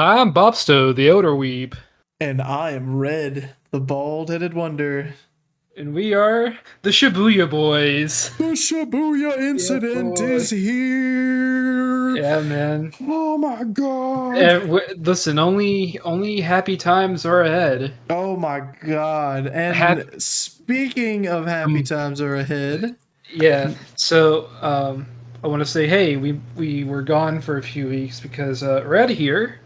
Hi, I'm Bopsto, the Elder Weeb, And I am Red, the bald-headed wonder. and we are the Shibuya Boys. The Shibuya Yeah, Incident is boy. here. Yeah, man. Oh my god. And listen, only happy times are ahead. Oh my god. Hap- And speaking of happy um, times are ahead. yeah. So, I want to say, hey, we were gone for a few weeks because Red here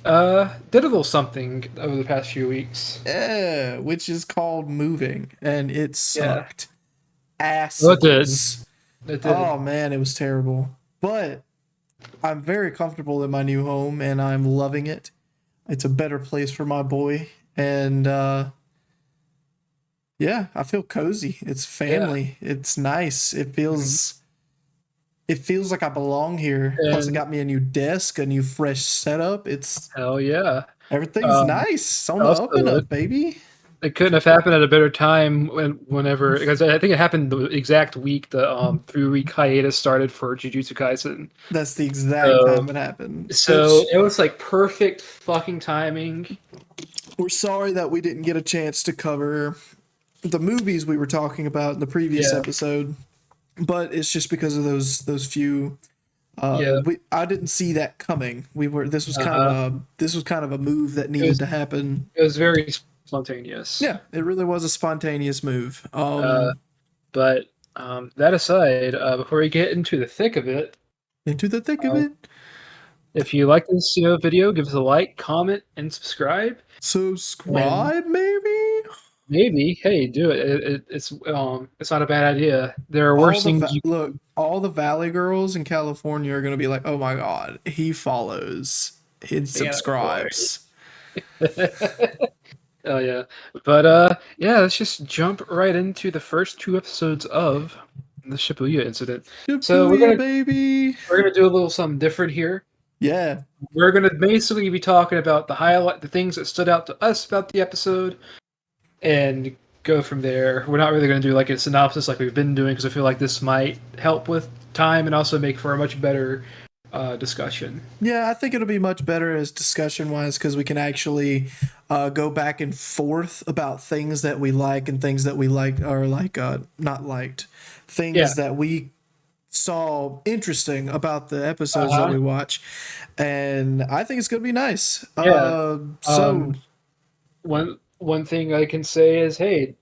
did a little something over the past few weeks. Which is called moving. And it Yeah. sucked. Well, it did. Asses. It did. Oh man, it was terrible. But I'm very comfortable in my new home and I'm loving it. It's a better place for my boy. And yeah, I feel cozy. It's Yeah. family. It's nice. It feels like I belong here. Plus, I And got me a new desk, a new fresh setup. It's hell yeah. everything's Um, nice. It's on the up and also, up, baby. it couldn't have happened at a better time whenever because I think it happened the exact week the 3 week hiatus started for Jujutsu Kaisen. That's the exact So time it happened. so Which it was like perfect fucking timing. we're sorry that we didn't get a chance to cover the movies we were talking about in the previous Yeah, episode, but it's just because of those few. yeah. I didn't see that coming. We were Uh-huh. this was kind of a move that It needed was to happen. it was very spontaneous. Yeah, it really was a spontaneous move. Uh, but that aside, before we get into the thick of it, Into the thick of um, it. if you like this video, give us a like, comment, and subscribe. And Subscribe, maybe. maybe, hey, do it. It's not a bad idea. There are worse things you Look, all the Valley girls in California are gonna be like, "Oh my god, he follows, he yeah, boy. subscribes." Oh yeah. But yeah, let's just jump right into the first two episodes of the Shibuya incident. So Shibuya, baby. we're gonna do a little something different here. Yeah, We're gonna basically be talking about the things that stood out to us about the episode and go from there. We're not really gonna do like a synopsis like we've been doing because I feel like this might help with time and also make for a much better discussion. yeah. I think it'll be much better as discussion wise because we can actually go back and forth about things that we like and things that we like or like not liked, Yeah. things that we saw interesting about the episodes that Uh-huh. we watch, and I think it's gonna be nice. Yeah. So One thing I can say is, hey,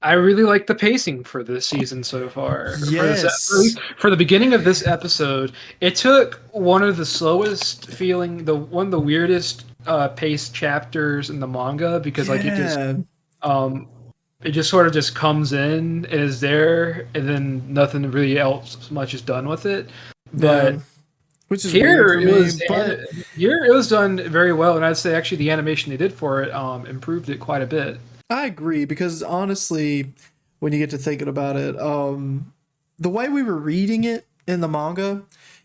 I really like the pacing for this season so far. yes, For the beginning of this episode, it took one of the slowest feeling, the one of the weirdest paced chapters in the manga because like yeah, um it just sort of just comes in and is there, and then nothing really else much is done with it. yeah, But which is weird here for it me, was but here it was done very well, and I'd say actually the animation they did for it improved it quite a bit. I agree because honestly, when you get to thinking about it, the way we were reading it in the manga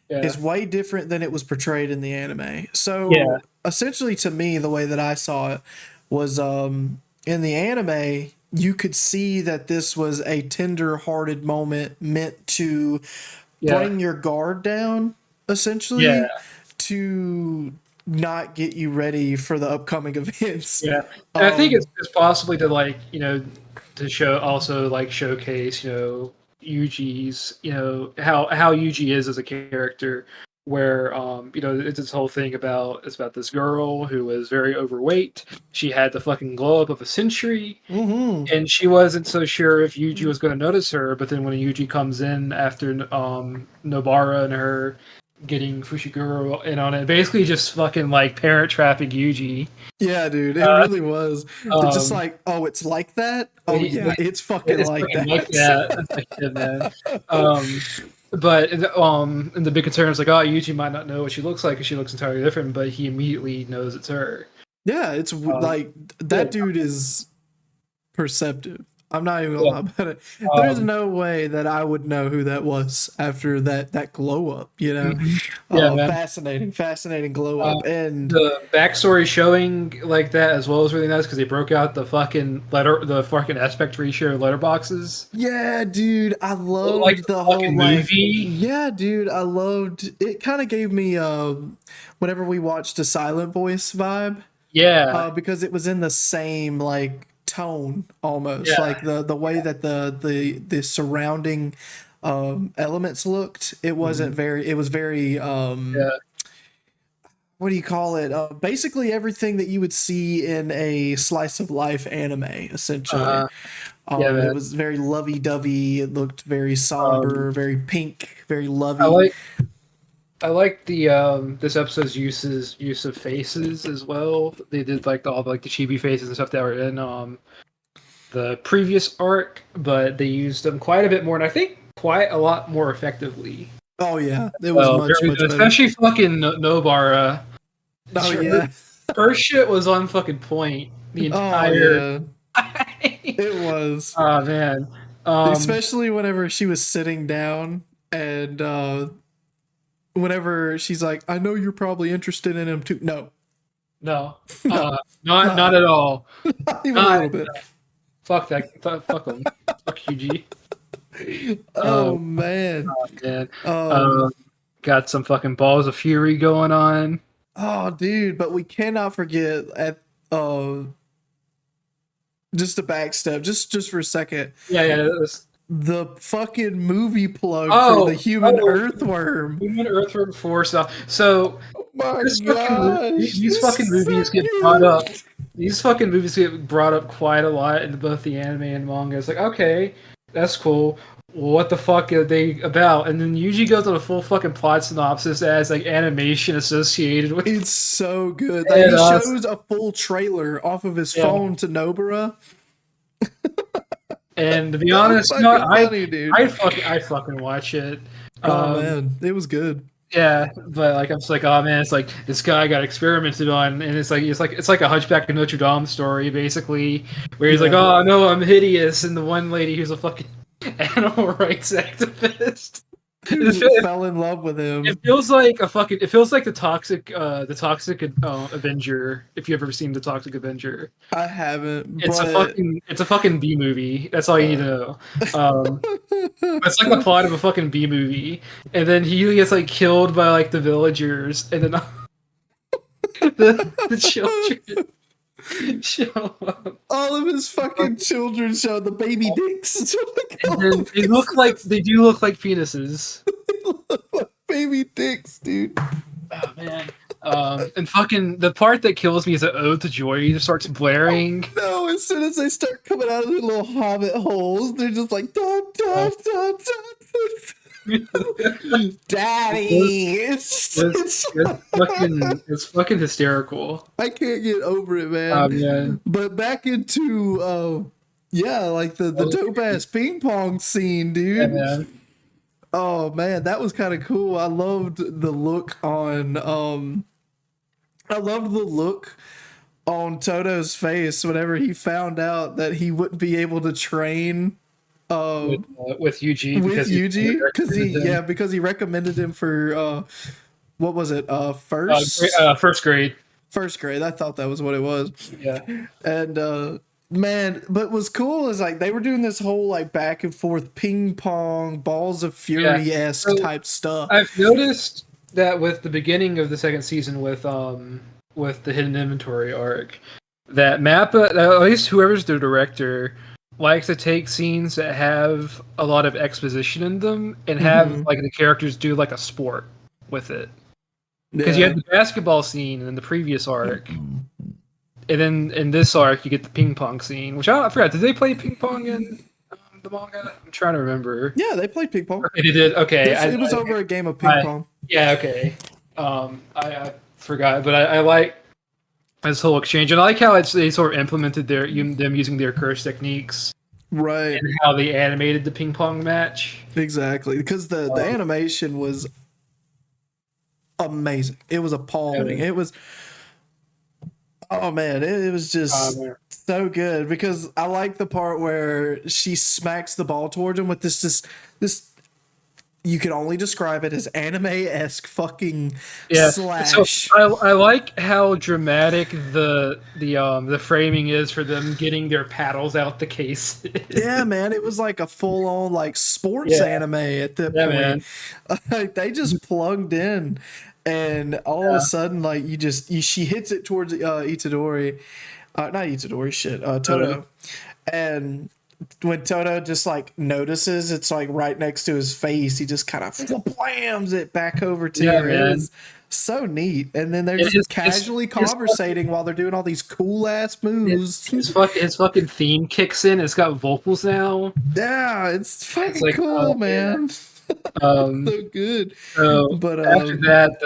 Yeah. is way different than it was portrayed in the anime. Yeah. So essentially, to me, the way that I saw it was in the anime, you could see that this was a tender-hearted moment meant to Yeah. bring your guard down, Yeah. essentially, to not get you ready for the upcoming events. Yeah, and I think Um, it's possibly to like to show also like showcase Yuji's how Yuji is as a character, where it's this whole thing about it's about this girl who was very overweight. She had the fucking glow up of a century, mhm. and she wasn't so sure if Yuji was going to notice her. But then when Yuji comes in after Nobara and her getting Fushiguro in on it, basically just fucking like parent trapping Yuji. Yeah, dude, it Uh, really was. It's just um, like, oh, it's like that. Oh he, yeah, it's fucking it's like fucking like that. that. It's like, yeah, man. Um, but and the big concern is like, oh, Yuji might not know what she looks like because she looks entirely different, but he immediately knows it's her. Yeah, it's Um, like yeah, that dude is perceptive. I'm not even gonna Yeah. lie about it. There's Um, no way that I would know who that was after that glow up. mhm. Yeah, man. Fascinating glow Uh, up, and the backstory showing like that as well is really nice because they broke out the fucking aspect ratio letterboxes. yeah, dude, I Like loved the the whole fucking like. movie. Yeah, dude, I loved it. Kind of gave me whenever we watched a Silent Voice vibe. Yeah, Because it was in the same like tone almost, yeah, like the way that the surrounding elements looked. It wasn't mhm, very. It was very yeah. what do you call it? Basically everything that you would see in a slice of life anime, essentially. Yeah, It man. was very lovey dovey. It looked very somber, Um, very pink, very I lovey. like I like the this episode's use of faces as well. They did like all like the chibi faces and stuff that were in the previous arc, but they used them quite a bit more, and I think quite a lot more effectively. Oh yeah, it was Well, much much better. especially fucking Nobara. Oh Her, yeah. her shit was on fucking point the Oh entire yeah. time. It was. Oh man. Um, Especially whenever she was sitting down and whenever she's like, I know you're probably interested in him too. No, no, no, not not, at all. not even a Not little bit. fuck that. Fuck them. Fuck UG. Oh man. Man. Um Um, got some fucking balls of fury going on. oh dude, but we cannot forget at uh just a backstep, just for a second. Yeah, yeah. The fucking movie plug for the Oh, human oh, earthworm. Human Earthworm 4 stuff. So Oh my this gosh. these This fucking is so movies get brought good. up. These fucking movies get brought up quite a lot in both the anime and manga. It's like, okay, that's cool. What the fuck are they about? And then Yuji goes on a full fucking plot synopsis as like animation associated with It's so good. Like it. he shows a full trailer off of his Yeah. phone to Nobara. And to be So honest, you know, fucking funny, dude. I fucking watch it. Oh Um, man, it was good. Yeah, but like I'm just like, oh man, it's like this guy got experimented on, and it's like a Hunchback of Notre Dame story, basically, where he's like, Yeah. oh no, I'm hideous, and the one lady who's a fucking animal rights activist. Who It, fell in love with it him? feels like it feels like the toxic Avenger. If you've ever seen the Toxic Avenger, I haven't, but it's a fucking B movie. That's all you need to know. Um, It's like the plot of a fucking B movie, and then he gets like killed by like the villagers, and then the children show up, all of his fucking children show the baby dicks. That's what they and call then them. they do look like penises. Baby dicks, dude. Oh man. And fucking the part that kills me is that Ode to Joy just starts blaring. No, as soon as they start coming out of their little hobbit holes, they're just like, dun, dun, dun, dun. Daddy, It's fucking hysterical. I can't get over it, man. Man. But back into yeah, like the dope ass ping pong scene, Yeah, dude. man. Oh man, that was kind of cool. I loved the look on Toto's face whenever he found out that he wouldn't be able to train With Yuji with because Yuji recommended him. because he recommended him for what was it? First grade. First grade. I thought that was what it was. Yeah. And man, but what's cool is like they were doing this whole like back and forth ping pong balls of fury esque So, type stuff. I've noticed that with the beginning of the second season with the hidden inventory arc, that Mappa, at least whoever's the director, likes to take scenes that have a lot of exposition in them and have like the characters do like a sport with it. Because you had the basketball scene in the previous arc, and then in this arc you get the ping pong scene, which I forgot. Did they play ping pong in the manga? I'm trying to remember. Yeah, they played ping pong. Okay, they did. Okay, It was over a game of ping pong. Yeah, okay. I forgot, but I like this whole exchange, and I like how they sort of implemented them using their curse techniques, Right. and how they animated the ping pong match. Exactly. Because the animation was amazing. It was appalling. Yeah. It was Oh man, it was just Man. so good because I like the part where she smacks the ball towards him with this you can only describe it as anime-esque fucking Yeah. So slash. I like how dramatic the framing is for them getting their paddles out the case. Yeah, man, it was like a full-on like sports Yeah, anime at that yeah, point. man. Like they just plugged in, and all of a Yeah. sudden, like she hits it towards Itadori, not Itadori, shit, Uh, Toto, and when Toto just like notices it's like right next to his face, he just kind of blams it back over to yeah, her. It man. was so neat, and then they're And just casually his conversating while they're doing all these cool ass moves. his fucking theme kicks in. It's got vocals now. Yeah, it's It's fucking like, cool, oh yeah. man. Um, So good. so But after that,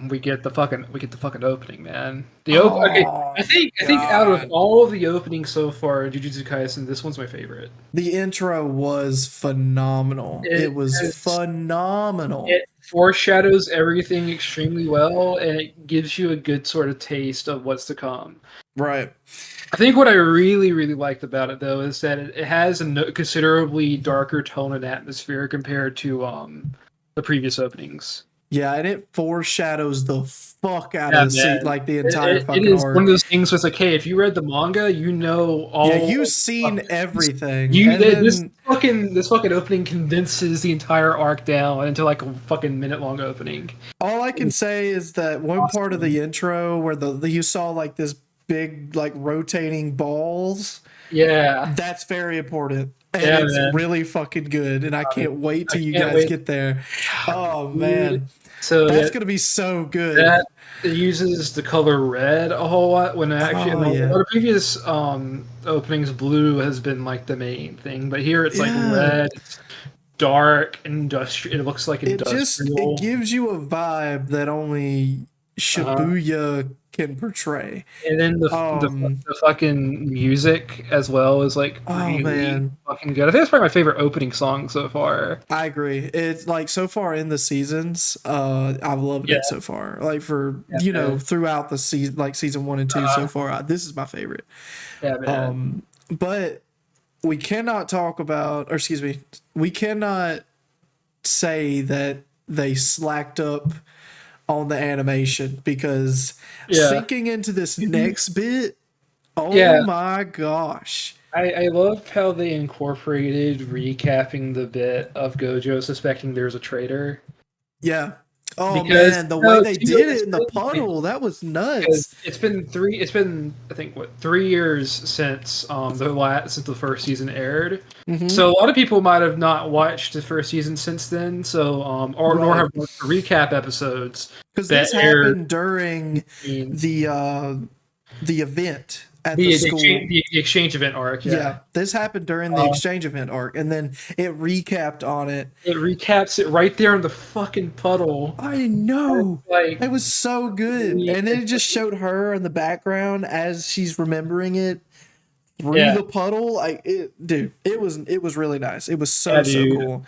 we get the fucking opening, man. Okay, oh I think out of god. all of the openings so far in Jujutsu Kaisen, this one's my favorite. The intro was phenomenal. It It was has phenomenal. it foreshadows everything extremely well, and it gives you a good sort of taste of what's to come. Right. I think what I really, really liked about it, though, is that it has a considerably darker tone and atmosphere compared to the previous openings. Yeah, and it foreshadows the fuck out of Yeah, the seat, man. like the entire It fucking is one of arc. those things where it's like, hey, if you read the manga, you know Yeah, all. you've seen everything. You And then this fucking opening condenses the entire arc down into like a fucking minute long opening. all I can say is that one part of Awesome. the intro where you saw like this big like rotating balls, Yeah, that's very important. And yeah, it's man. really fucking good. And I can't wait I till you can't guys wait. get there. Oh Dude. man. So yeah, That's gonna be so good. that it uses the color red a whole lot when actually in Oh a yeah. lot of previous openings, blue has been like the main thing, but here it's like Yeah. red, it's dark, industrial. It looks like It industrial. gives you a vibe that only Uh, Shibuya can portray. and then Um the fucking music as well is like oh really man. fucking good. I think it's probably my favorite opening song so far. I agree. It's like so far in the seasons, I've loved Yeah, it so far. Like for yeah, man. throughout the season, like season 1 and 2 so Uh, far, this is my favorite. yeah, man. But we cannot talk about, or excuse me, we cannot say that they slacked up on the animation because Yeah, sinking into this next bit, oh yeah. my gosh. I love how they incorporated recapping the bit of Gojo suspecting there's a traitor Yeah. Oh because man, the you way know, they did it in the puddle, that was because nuts. it's been I think what 3 years since since the first season aired. Hmm. So a lot of people might have not watched the first season since then. So or nor Right. have watched the recap episodes Because that this aired happened during in the event at the school. the exchange event arc. Yeah, Yeah, this happened during the uh, exchange event arc, and then it recapped on it. it recaps it right there in the fucking puddle. I And know. it's like It was so good. And then it just showed her in the background as she's remembering it through yeah. the puddle. Dude, it was really nice. It was Yeah, so dude, cool.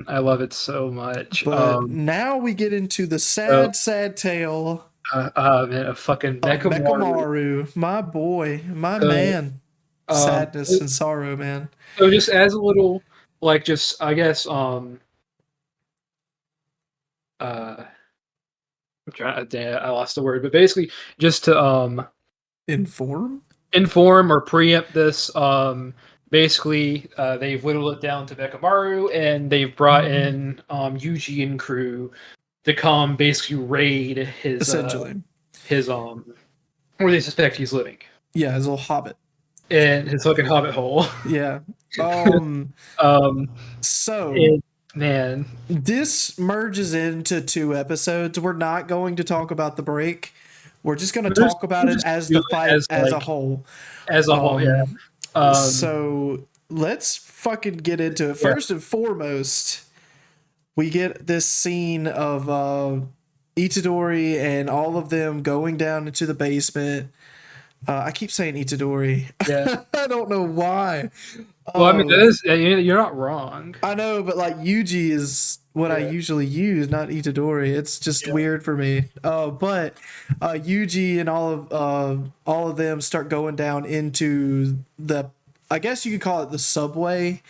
I love it so much. But now we get into the So, sad tale man, a fucking of Mechamaru. Mekamaru, my boy, my So, man. um, Sadness and sorrow, man. so just as a little, like, just I guess, uh, I'm trying. Damn, I lost the word, but basically, just to Inform? inform or preempt this, basically, they've whittled it down to Mechamaru, and they've brought in Yuji and crew to come basically raid Essentially. his where they suspect he's living Yeah, his little hobbit. in his fucking hobbit hole. Yeah. um, So and, man, this merges into 2 episodes. We're not going to talk about the break. We're just going to we're talk about it just as do the it fight as a whole. as a whole, yeah. So let's fucking get into it. Yeah. First and foremost, we get this scene of Itadori and all of them going down into the basement. I keep saying Itadori. Yeah. I don't know why. Well, I mean, that is, you're not wrong. I know, but like Yuji is what I Yeah. usually use, not Itadori. It's just Yeah. weird for me. But Yuji and all of them start going down into the, I guess you could call it the subway.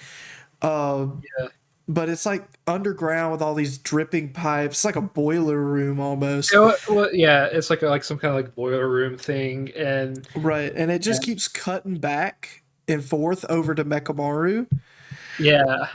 Uh, Yeah. but it's like underground with all these dripping pipes. It's like a boiler room almost. Well, yeah, it's like some kind of like boiler room thing, and Right. And it just and keeps cutting back and forth over to Mekamaru. yeah,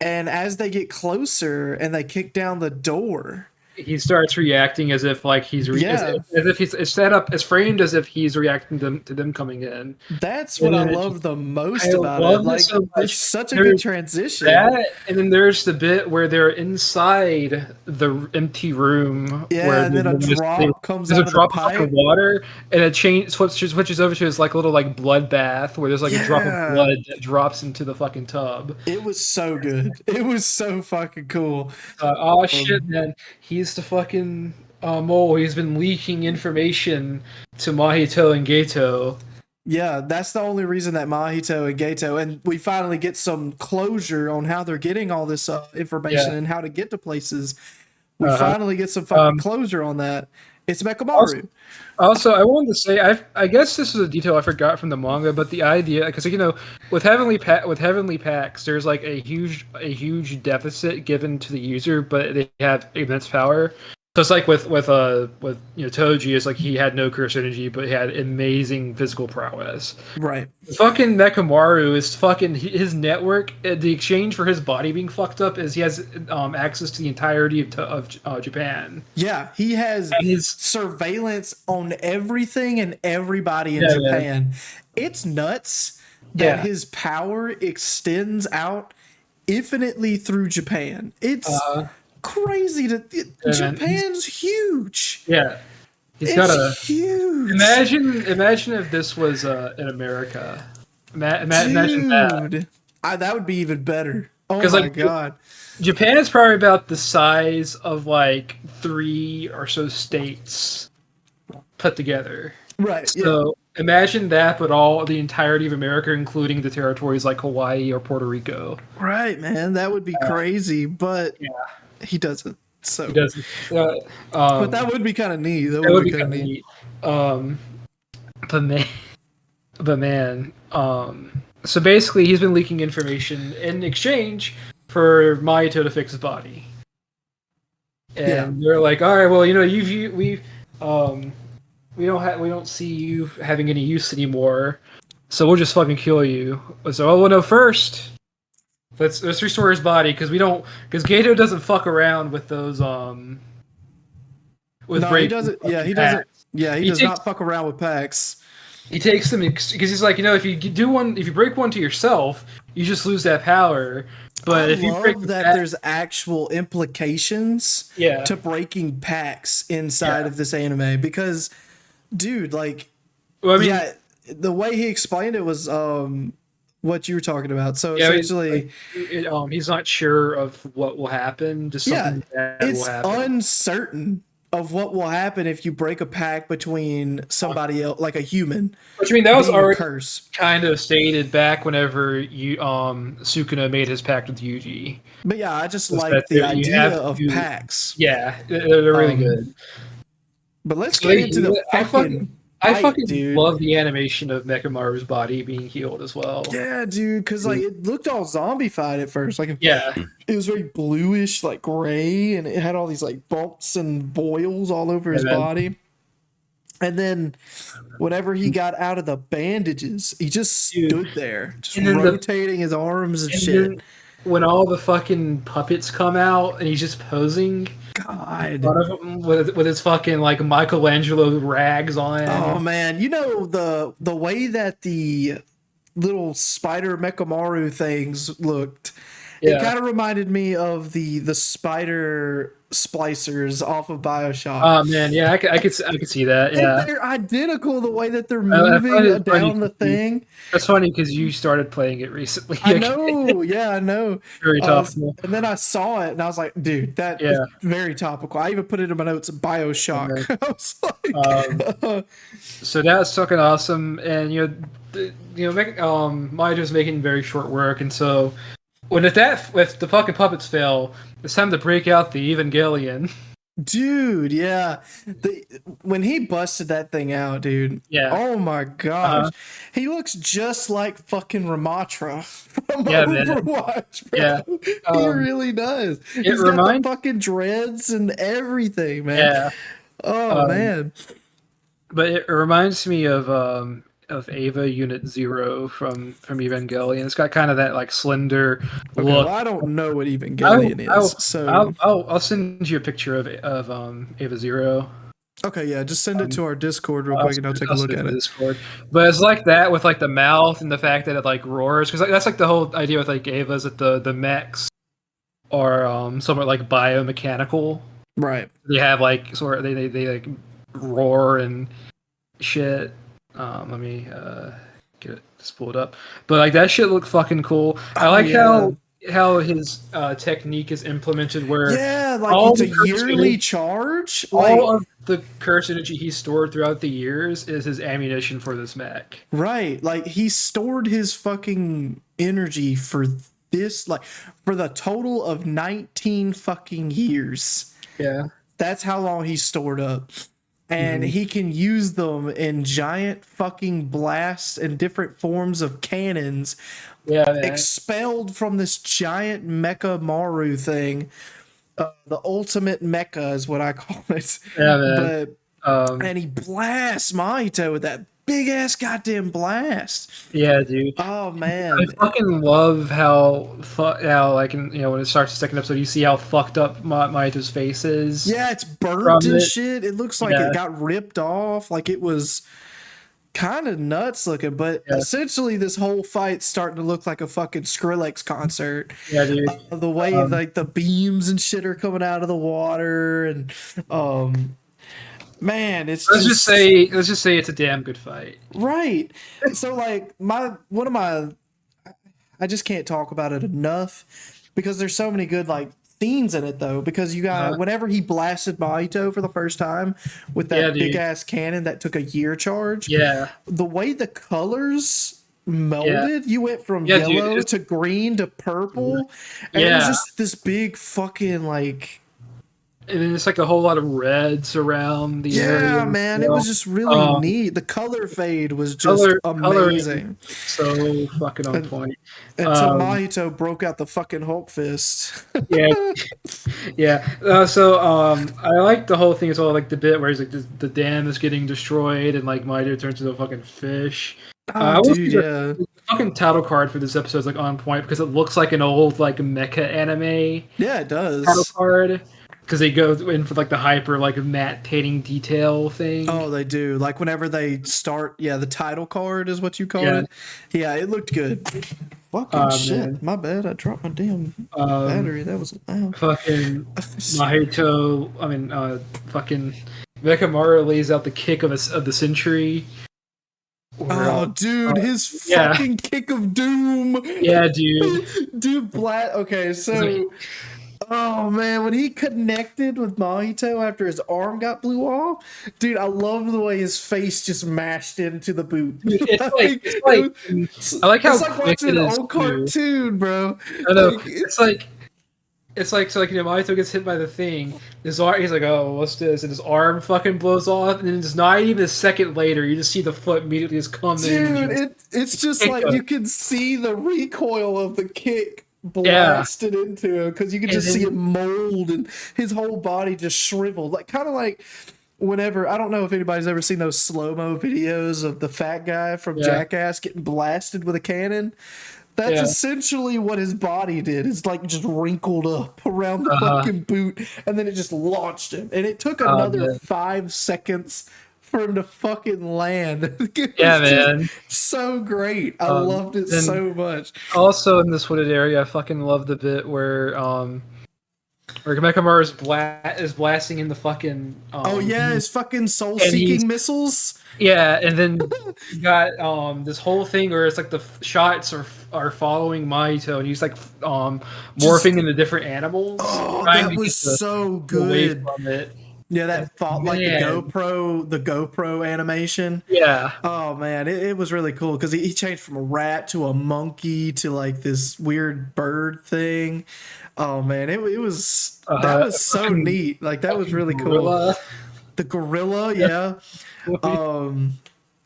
And as they get closer and they kick down the door, he starts reacting as if like yeah, as if he's it's set up, it's framed as if he's reacting to them coming in. that's what And I then love the I most about it. love this Like, so it's much. such a good There's transition. that, and then there's the bit where they're inside the empty room where Yeah, and then a drop comes there's a out of the drop of fucking pipe. water, and it switches over to this like little like bloodbath where there's like a drop of Yeah, blood that drops into the fucking tub. it was so good. It was so fucking cool. Oh shit, Um, man! He's the fucking mole. He's been leaking information to Mahito and Gato. yeah, that's the only reason that Mahito and Gato, and we finally get some closure on how they're getting all this information Yeah. and how to get to places. We Uh-huh. finally get some fucking Um, closure on that. It's also, Mekamaru. also, I wanted to say, I guess this is a detail I forgot from the manga, but the idea, because with with heavenly packs, there's like a huge deficit given to the user, but they have immense power. So it's like with Toji, it's like he had no curse energy, but he had amazing physical prowess. Right. Fucking Mekamaru is fucking his network. The exchange for his body being fucked up is he has access to the entirety of Japan. Yeah, he has And his surveillance on everything and everybody in yeah, man. Japan. It's nuts that Yeah. his power extends out infinitely through Japan. It's Uh, crazy to man, Japan's huge. yeah. He's It's got a huge. imagine if this was in America. Imagine that. Dude. That would be even better. Oh 'Cause, my like, god. Japan is probably about the size of like 3 or so states put together. Right. Yeah. So imagine that, but the entirety of America, including the territories like Hawaii or Puerto Rico. Right, man. That would be crazy, but Yeah, he doesn't. So he doesn't. but that would be kind of neat. That That would would be be kind of kind of neat. neat. But man, but man. So basically, he's been leaking information in exchange for Mahito to fix his body. And they're like, all right, well, we don't see you having any use anymore, so we'll just fucking kill you. So, oh well, no, first let's restore his body because Gato doesn't fuck around with those with No, he break. doesn't. Yeah, he packs. doesn't. Yeah, he He does takes- not fuck around with packs. He takes them because he's like, if you break one to yourself, you just lose that power. But I if you break love the that pack- there's actual implications yeah, to breaking packs inside Yeah. of this anime because, dude, like, well, I mean, yeah, the way he explained it was what you were talking about. So yeah, essentially, he's not sure of what will happen. Just yeah, something bad will it's happen. uncertain of what will happen if you break a pact between somebody else, like a human. Which I mean, that was being a already curse. kind of stated back whenever Sukuna made his pact with Yuji. But yeah, I just It's like that the you idea have of to- packs. Yeah, they're really Um, good. But let's So get into the I fucking. I fight, fucking dude. love the animation of Mekamaru's body being healed as well. Yeah, dude, because like it looked all zombie-fied at first. Like Yeah, it was very bluish, like gray, and it had all these like bumps and boils all over his man. body. And then whenever he got out of the bandages, he just Dude. stood there, just And then rotating his arms and, and shit. then when all the fucking puppets come out and he's just posing, God. one of them with his fucking like Michelangelo rags on. Oh man, you know the way that the little spider Mekamaru things looked. It Yeah. kind of reminded me of the spider splicers off of BioShock. Oh man, yeah, I could see that. Yeah, And they're identical the way that they're I find moving it funny down the 'cause you- thing. that's funny because you started playing it recently. I know, yeah, I know. Very topical. And then I saw it and I was like, dude, that is Yeah. very topical. I even put it in my notes, BioShock. I was like, So that's fucking awesome, and Mahito's making very short work, and so if the fucking puppets fail, it's time to break out the Evangelion. Dude, yeah. When he busted that thing out, dude. Yeah. Oh my gosh. Uh, He looks just like fucking Ramatra from yeah, man. Overwatch, Yeah. bro. He Um, really does. it He's got the reminds. fucking dreads and everything, man. Yeah. Oh Um, man. but it reminds me of Ava Unit Zero from Evangelion. It's got kind of that like slender Okay, well look. I don't know what I'll Evangelion is. I'll So I'll send you a picture of Ava Zero. okay, yeah, just send it to our Discord real I'll quick and I'll send, take a I'll look send it at to it. Discord. But it's like that with like the mouth and the fact that it like roars because like, that's like the whole idea with like Ava's that the mechs are somewhat like biomechanical. Right. They have like sort of they like roar and shit. Let me get it just pull it up. But like that shit looked fucking cool. I Oh like yeah. how his technique is implemented where Yeah, like all it's the a curse yearly charge. all Like of the curse energy he stored throughout the years is his ammunition for this mech. right, like he stored his fucking energy for this, like for the total of 19 fucking years. Yeah. That's how long he stored up. And Mhm. he can use them in giant fucking blasts and different forms of cannons Yeah, man. expelled from this giant mecha Maru thing. The ultimate mecha is what I call it. Yeah, man. But Um, and he blasts Mahito with that big ass goddamn blast. yeah, dude. Oh I man. fucking love how like when it starts the second episode, you see how fucked up Mahito's face is Yeah, it's burnt from and it. shit. It looks like Yeah, it got ripped off. Like it was kind of nuts looking, but yeah, essentially this whole fight's starting to look like a fucking Skrillex concert. yeah, dude. The way Um, like the beams and shit are coming out of the water and um man, it's just let's just say it's a damn good fight. right. So like I just can't talk about it enough because there's so many good like scenes in it though. Because you got Uh, whenever he blasted Mahito for the first time with yeah, that big dude. ass cannon that took a year charge, Yeah, the way the colors yeah, melded, you went from yeah, dude. yellow to green to purple, and it was Yeah, just this big fucking like and then it's like a whole lot of reds around the area yeah, as man, it was well. just really Um, neat. The color fade was just coloring amazing. so fucking on point. Until Um, Mahito broke out the fucking Hulk fist. yeah, yeah. I like the whole thing as well, like the bit where he's like the dam is getting destroyed and like Mido turns into a fucking fish. Oh, I will dude, say yeah. the fucking title card for this episode is like on point because it looks like an old like mecha anime Yeah, it title does. card because they go in for like the hyper like matte painting detail thing. Oh, they do. Like whenever they start, yeah, the title card is what you called Yeah, it. Yeah, it looked good. Fucking man. shit. My bad. I dropped my damn Um, battery. That was loud. fucking Mahito. Fucking Mekamaru lays out the kick of the century. Where, Oh, dude, his yeah, fucking kick of doom. yeah, dude. Dude, Okay, so oh man, when he connected with Mahito after his arm got blew off, dude, I love the way his face just mashed into the boot. It's like I like how it's like quick watching it an is old too. cartoon, bro. I know Like, it's like so like Mahito gets hit by the thing. His arm, he's like, oh, what's this? And his arm fucking blows off, and then just not even a second later, you just see the foot immediately just come in. dude, And it's just kick like him. you can see the recoil of the kick Yeah, blasted into him because you can and just see then him mold and his whole body just shriveled, like kind of like whenever I don't know if anybody's ever seen those slow mo videos of the fat guy from yeah, Jackass getting blasted with a cannon. That's yeah, essentially what his body did. It's like just wrinkled up around the uh-huh. fucking boot, and then it just launched him. And it took Oh another man, 5 seconds for him to fucking land. It yeah, was just man. so great. I Um, loved it then so much. also in this wooded area, I fucking love the bit where Mekamaru is blasting in the fucking Oh yeah, his fucking and he's soul-seeking missiles. yeah, and then you got this whole thing where it's like the shots are following Mahito, and he's like Just morphing into different animals, oh, trying that to get was so away good. from it. Yeah, And that thought like man, the GoPro animation. yeah, Oh man, it was really cool because he changed from a rat to a monkey to like this weird bird thing. Oh man, it was that a was so fucking neat. Like that was really cool. gorilla. The gorilla, Yeah. yeah. Um,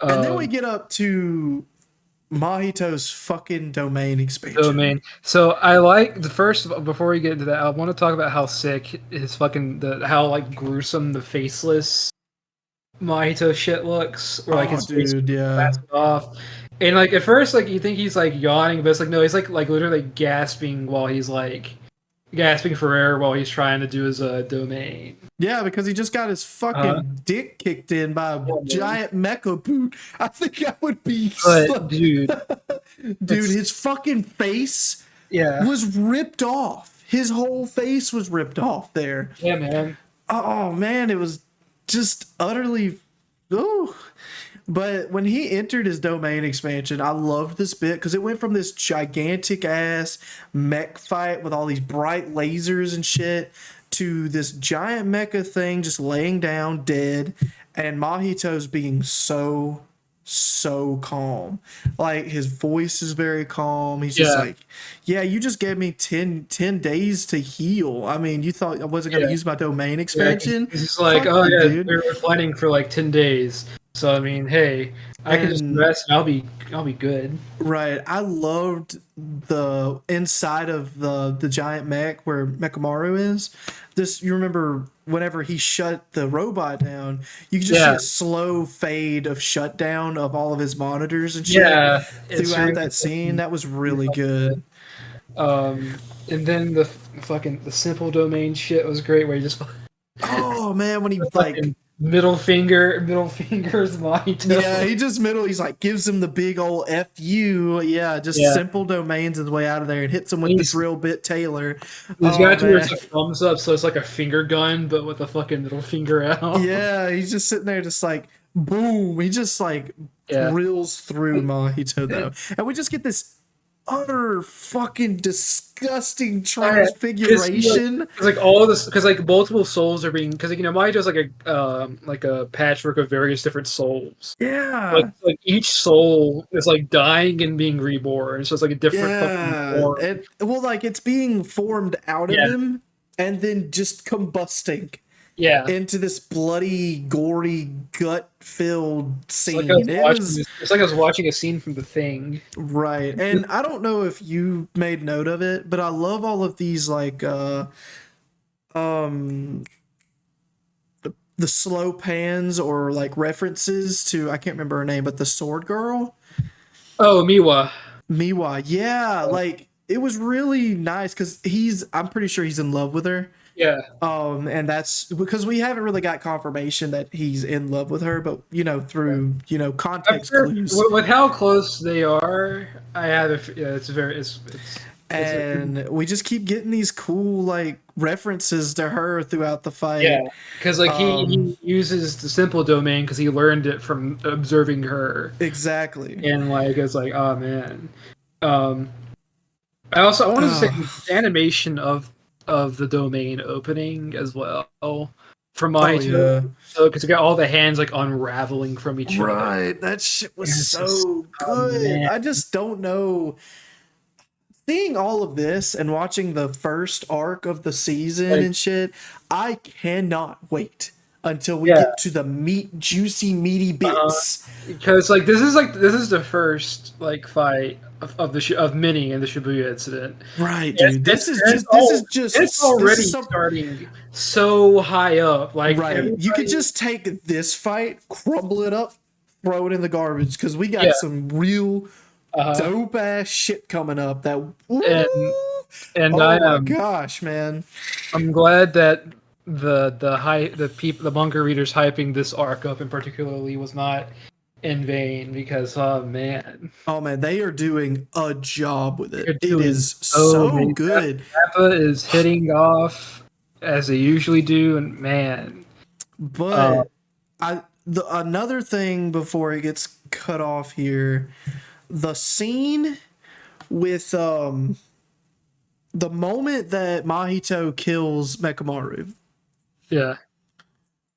and then we Um, get up to Mahito's fucking domain expansion. domain. So I like the first before we get into that, I want to talk about how sick his fucking the how like gruesome the faceless Mahito shit looks, where like Oh, his face dude, yeah. blasted off. And like at first, like you think he's like yawning, but it's like no, he's like literally gasping while he's like gasping for air while he's trying to do his domain. Yeah, because he just got his Uh, fucking dick kicked in by a yeah, man. giant mecha boot. I think I would be But dude, dude, it's his fucking face yeah, was ripped off. His whole face was ripped off there. yeah, man. Oh man, it was just utterly oh. But when he entered his domain expansion, I loved this bit because it went from this gigantic ass mech fight with all these bright lasers and shit to this giant mecha thing just laying down dead, and Mahito's being so calm. Like his voice is very calm. He's just Yeah, like, yeah, you just gave me 10 days to heal. I mean, you thought I wasn't going to yeah. use my domain Yeah, expansion? he's like, Fuck oh you, yeah, dude. we were planning for like 10 days. So I mean, hey, I can just And rest and I'll be good. right, I loved the inside of the giant mech where Mechamaru is. This you remember whenever he shut the robot down, you could just see Yeah, a slow fade of shutdown of all of his monitors and shit yeah, it's throughout really that scene. fucking, That was really really fucking good. good. And then the fucking the simple domain shit was great, where you just Oh man, when he like fucking middle fingers yeah, Mahito. he just he's like gives him the big old FU. Yeah, just Yeah, simple domains his way out of there and hits him with the he's drill bit Taylor. he's Oh got to where man. it's a thumbs up, so it's like a finger gun, but with a fucking middle finger out. Yeah, he's just sitting there just like boom. He just like Yeah. drills through Mahito though. And we just get this utter fucking disgusting transfiguration. Cause like all of this, because like multiple souls are being, because like, you know, Mahito's like a patchwork of various different souls. Yeah. Like each soul is like dying and being reborn, so it's like a different fucking Yeah. form. And well, like it's being formed out of Yeah, him and then just combusting yeah. into this bloody, gory, gut-filled It's like I was scene. It watching was this. It's like I was watching a scene from The Thing. right. And I don't know if you made note of it, but I love all of these like um the slow pans or like references to I can't remember her name, but the sword girl, Oh, Miwa. Miwa. Yeah, like it was really nice because I'm pretty sure he's in love with her. Yeah. And that's because we haven't really got confirmation that he's in love with her, but through context After clues. with how close they are, I have yeah, it's a, And we just keep getting these cool like references to her throughout the yeah, fight. because like Um, he uses the simple domain because he learned it from observing her, exactly. and like it's like oh man. Um, I wanted to say Oh, the animation of the domain opening as well from oh Mahito. yeah. So because you got all the hands like unraveling from each other. Right. That shit was And it's just so oh good. man, I just don't know. Seeing all of this and watching the first arc of the season like and shit, I cannot wait until we yeah. get to the juicy, meaty Uh, bits. because this is the first like fight of many in the Shibuya incident. Right, It's dude. it's This is it's just all it's this already is some starting so high up. Like right. You could everybody, just take this fight, crumble it up, throw it in the garbage because we got yeah, some real uh, dope ass shit coming up. That and ooh, and I oh my am gosh, man. I'm glad that the manga readers hyping this arc up in particularly was not in vain because oh man, Oh man, they are doing a job with it. they're It doing is so so many. good. Nappa is hitting off as they usually do, and man, uh, But another thing before it gets cut off here, the scene with the moment that Mahito kills Mekamaru, yeah,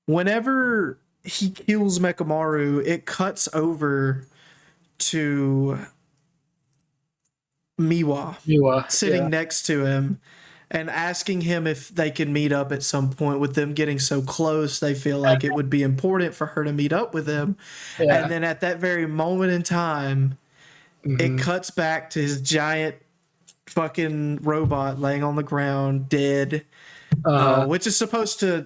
whenever he kills Mekamaru, it cuts over to Miwa Miwa, sitting yeah, next to him and asking him if they can meet up at some point. With them getting so close, they feel like it would be important for her to meet up with him. And yeah. then at that very moment in time, it Hmm. cuts back to his giant fucking robot laying on the ground, dead, Uh, which is supposed to,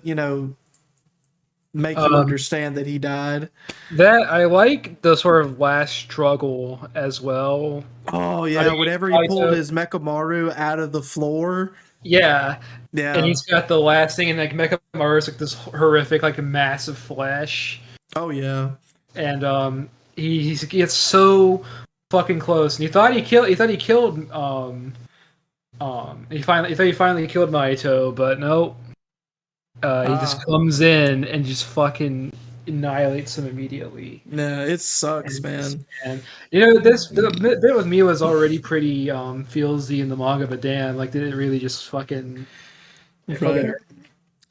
make you um, understand that he died. that I like the sort of last struggle as well. Oh I yeah, think whenever he pulled Kaito, his Mekamaru out of the floor. yeah, and Yeah. he's got the last thing, and like Mechamaru is like this horrific, like massive flesh, Oh yeah. and he gets so fucking close, and he thought he killed he thought he finally killed Naito, but no, he just Ah. comes in and just fucking annihilates him immediately. Yeah, it sucks, And, man. and you know, this the bit with me was already pretty feelsy in the manga, but damn, like did it really just fucking it fucking Right. hurt.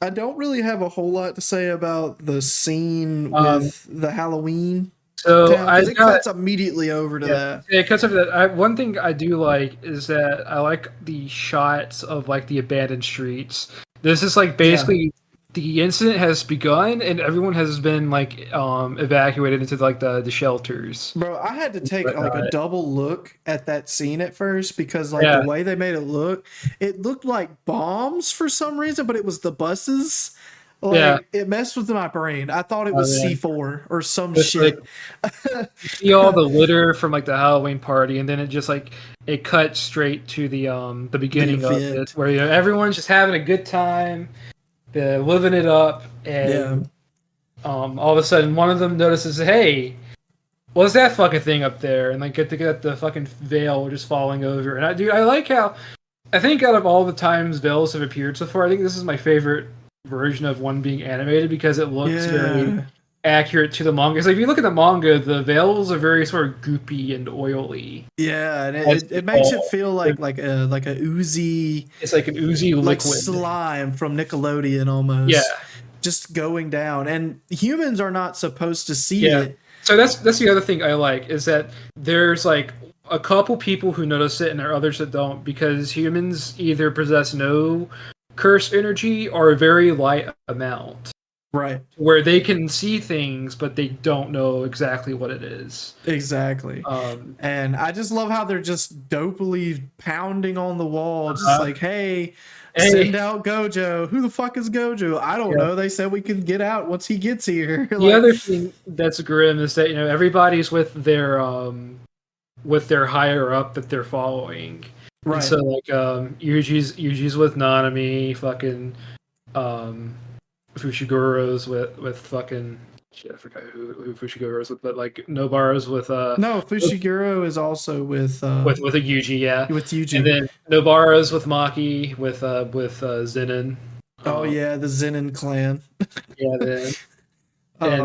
I don't really have a whole lot to say about the scene Um, with the Halloween so town I because it got cuts immediately over to yeah. that. Yeah, because of that, one thing I do like is that I like the shots of like the abandoned streets. This is like Yeah. basically the incident has begun and everyone has been like evacuated into like the shelters. Bro, I had to take like a Whatnot. double look at that scene at first because like the Yeah, way they made it looked like bombs for some reason, but it was the buses. yeah. Like it messed with my brain. I thought it Oh, was yeah. C4 or some It's like shit. you see all the litter from like the Halloween party, and then it just like it cuts straight to the The beginning of it, event. where everyone's just having a good time, they're living it up, Yeah. and all of a sudden one of them notices, hey, what's that fucking thing up there? And like get the fucking veil just falling over. And I like how I think out of all the times veils have appeared so far, I think this is my favorite version of one being animated because it looks very Yeah. accurate to the manga. So if you look at the manga, the veils are very sort of goopy and oily. Yeah, and As it they makes it fall. feel like a oozy It's like an oozy like liquid. slime from Nickelodeon Yeah, almost just going down and humans are not supposed to see yeah. it. So that's the other thing I like is that there's like a couple people who notice it and there are others that don't because humans either possess no curse energy or a very light amount Right. where they can see things but they don't know exactly what it is. Exactly. Um, And I just love how they're just dopely pounding on the wall, just uh, like, hey, hey, send out Gojo. Who the fuck is Gojo? I don't yeah. know. They said we can get out once he gets here. The Like, other thing that's grim is that everybody's with their higher up that they're following, and right. so like Yuji's with Nanami, fucking um, Fushiguro's with fucking shit. I forgot who Fushiguro's with, but like Nobara's No, Fushiguro is also with a Yuji, yeah, with and Yuji. then Nobara's with Maki with Zenin. Oh Um, yeah, the Zenin clan. yeah, then and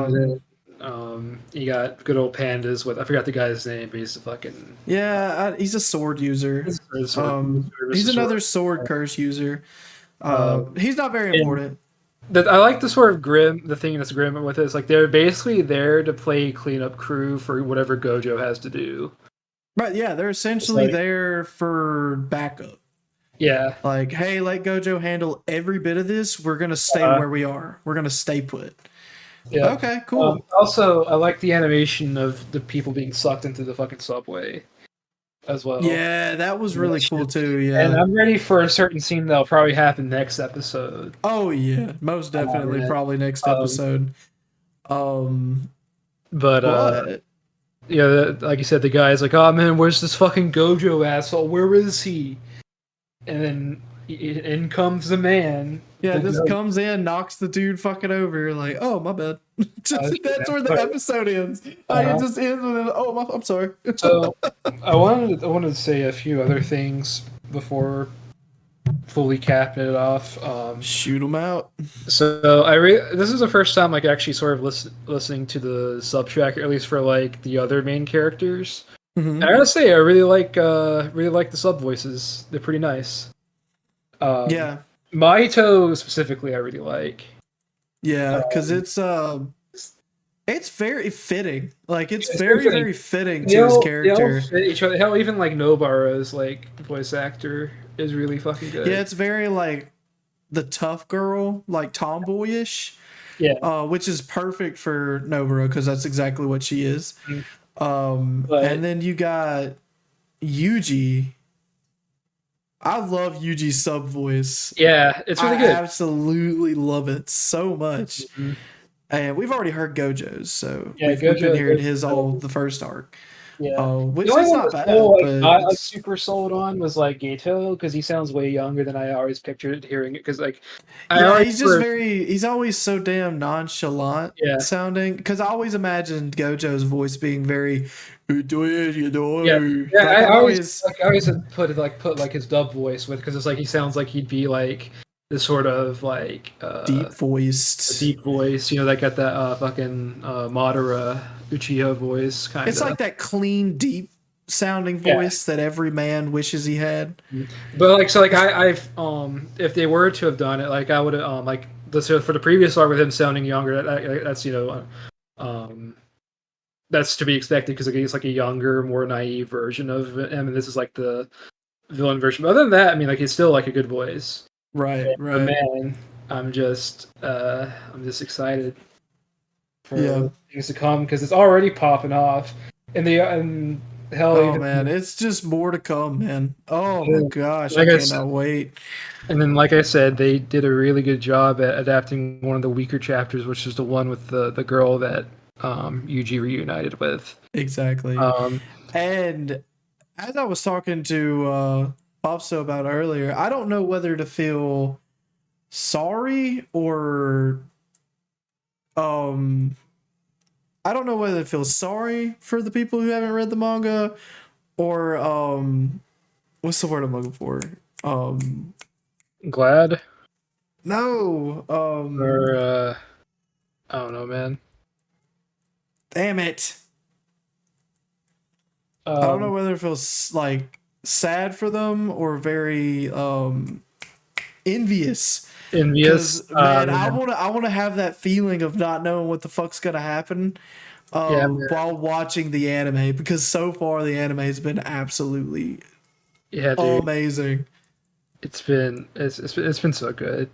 Um, then you got good old pandas with I forgot the guy's name, but he's the fucking yeah, he's a sword user. He's sword. another sword curse user. Uh, He's not very and important. that I like the sort of grim. The thing that's grim with it is like they're basically there to play cleanup crew for whatever Gojo has to do. But yeah, they're It's essentially like there for backup. yeah, Like, hey, let Gojo handle every bit of this. We're gonna stay uh, where we are. We're gonna stay put. yeah. Okay, cool. Also, I like the animation of the people being sucked into the fucking subway as well. Yeah, that was That really cool shit. too. And Yeah. I'm ready for a certain scene that'll probably happen next episode. Oh yeah, most definitely. Man. Probably next Um, episode. Um, but but yeah, like you said, the guy's like, "Oh man, where's this fucking Gojo asshole? Where is he?" And then in comes the man. yeah, The this goat. comes in, knocks the dude fucking over. Like, oh my bad. That's where the episode ends. Like, it just ends with, oh, I'm sorry. So I wanted to say a few other things before fully capping it off. Shoot them out. So this is the first time like actually sort of listening to the sub track, at least for like the other main characters. Mm-hmm. I gotta say, I really like the sub voices. They're pretty nice. Yeah. Mahito specifically, I really like. Yeah, because Um, it's very fitting. Like it's it's very, like very fitting they to his all character. fit each other. Hell, even like Nobara's like voice actor is really fucking Yeah, good. it's very like the tough girl, like tomboyish, Yeah, which is perfect for Nobara because that's exactly what she is. mm, And but then you got Yuji. I love Yuji's sub voice. yeah, it's I really good. absolutely love it so much. Mhm. And we've already heard Gojo's, so Yeah, we've been hearing Gojo his all so the first arc, yeah. The which only is one I not was still bad, like but not like it's super sold on was like Gato because he sounds way younger than I always pictured it hearing it. Because like I yeah, always he's just remember, very he's always so damn nonchalant yeah, sounding. Because I always imagined Gojo's voice being very, "You do it, you yeah, do it." yeah. Like I've always I always had put like his dub voice with because it's like he sounds like he'd be like this sort of like deep a voiced. deep voice, you know, that got that fucking Madara Uchiha voice kind It's of. like that clean, deep sounding Yeah. voice that every man wishes he had. But like so like I've if they were to have done it like I would have like the so for the previous arc with him sounding younger that's you know um that's to be expected because he's like a younger more naive version of him and this is like the villain version. But other than that, I mean like he's still like a good voice. Right, But right. man, I'm just excited Yeah. for things to come because it's already popping off and hell Oh even man, it's just more to come, man. Oh my gosh, I like I said, cannot wait. and then, like I said, they did a really good job at adapting one of the weaker chapters, which is the one with the girl that Yuji reunited with. Exactly. Um, And as I was talking to Bopsto about earlier, I don't know whether to feel sorry or um I don't know whether to feel sorry for the people who haven't read the manga or what's the word I'm looking for? Um glad no, or I don't know, man. damn it. I don't know Um, whether it feels like sad for them or very envious. envious. Cause man, Man. I wanna have that feeling of not knowing what the fuck's gonna happen Yeah, man. while watching the anime because so far the anime has been absolutely Yeah, dude. amazing. It's been so good.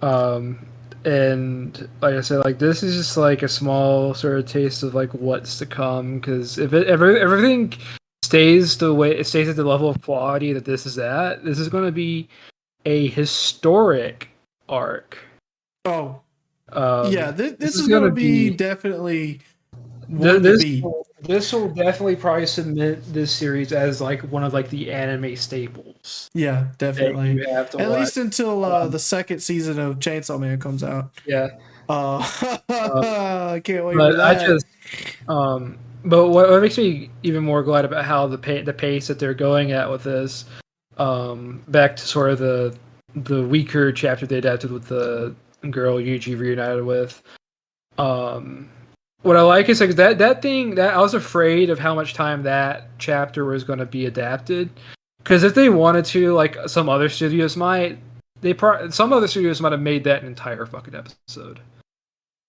Um, and like I said, like this is just like a small sort of taste of like what's to come. Because if everything stays the way it stays at the level of quality that this is at, this is going to be a historic arc. Oh yeah, this This is is going gonna to be be definitely one to beat. this will definitely probably cement this series as like one of like the anime staples Yeah, that definitely. you have to At watch. least until Um, the second season of Chainsaw Man comes out. yeah, uh, I can't wait for but I that. just but what makes me even more glad about how the pace that they're going at with this, back to sort of the weaker chapter they adapted with the girl Yuji reunited with. Um, what I like is like that thing that I was afraid of how much time that chapter was going to be adapted. Because if they wanted to, like some other studios might, some other studios might have made that an entire fucking episode,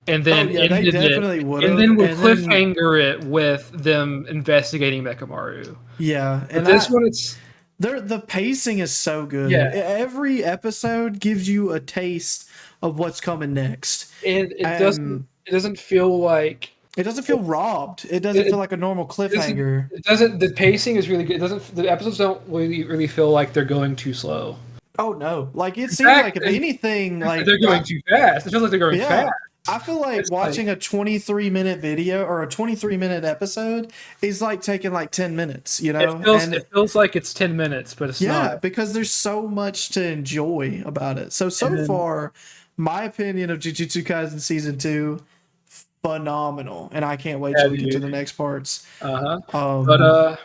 and Oh then yeah, they ended it, definitely would and have. then would And then cliffhanger it with them investigating Mekamaru. yeah, But and this one, it's the pacing is so good. yeah, Every episode gives you a taste of what's coming next. And it doesn't feel like it doesn't feel robbed. It doesn't it, feel like a normal doesn't cliffhanger. it doesn't the pacing is really good. It doesn't the episodes don't really feel like they're going too slow. Oh no. Like it In seems fact, like if anything, like they're going too fast. It feels like they're going yeah. fast. I feel like It's like watching a 23-minute video or a 23-minute episode is like taking like 10 minutes, you know? And it feels like it's 10 minutes, but it's yeah, not. because there's so much to enjoy about it. So And then far, my opinion of Jujutsu Kaisen season 2, phenomenal. And I can't wait yeah, till we get to dude. the next parts. Uh-huh. But Um,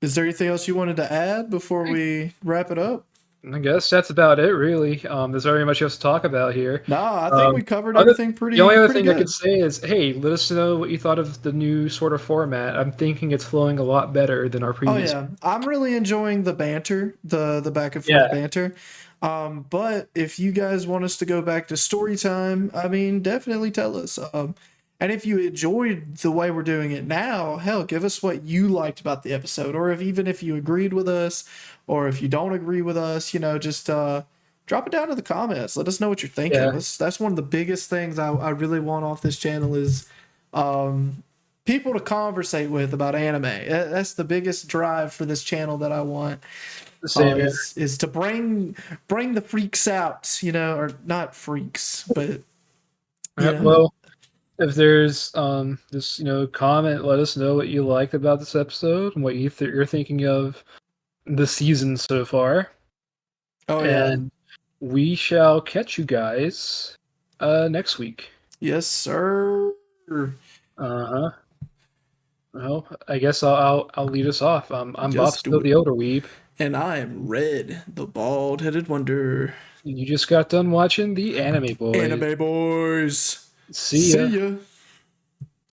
is there anything else you wanted to add before we wrap it up? I guess that's about it, really. There's very much else to talk about here. Nah, I think Um, we covered other, everything the only other pretty thing I could good. say is, hey, let us know what you thought of the new sort of format. I'm thinking it's flowing a lot better than our Oh previous. yeah, I'm really enjoying the banter, the back and forth Yeah, banter. But if you guys want us to go back to story time, I mean, definitely tell us. And if you enjoyed the way we're doing it now, hell, give us what you liked about the episode, or if even if you agreed with us, or if you don't agree with us, just drop it down in the comments. Let us know what you're thinking. Yeah, That's one of the biggest things I really want off this channel is people to conversate with about anime. That's the biggest drive for this channel that I want. the same here. Is to bring the freaks out, or not freaks, but you know, Well, if there's this comment, let us know what you liked about this episode and what you're thinking of the season so far, oh yeah, and we shall catch you guys next week. yes sir. Uh-huh. Well, I guess I'll lead us off. I'm Just do Bopsto it. the Elder Weeb. And I am Red, the bald-headed wonder. You just got done watching the Anime Boys. Anime boys. See See ya. ya.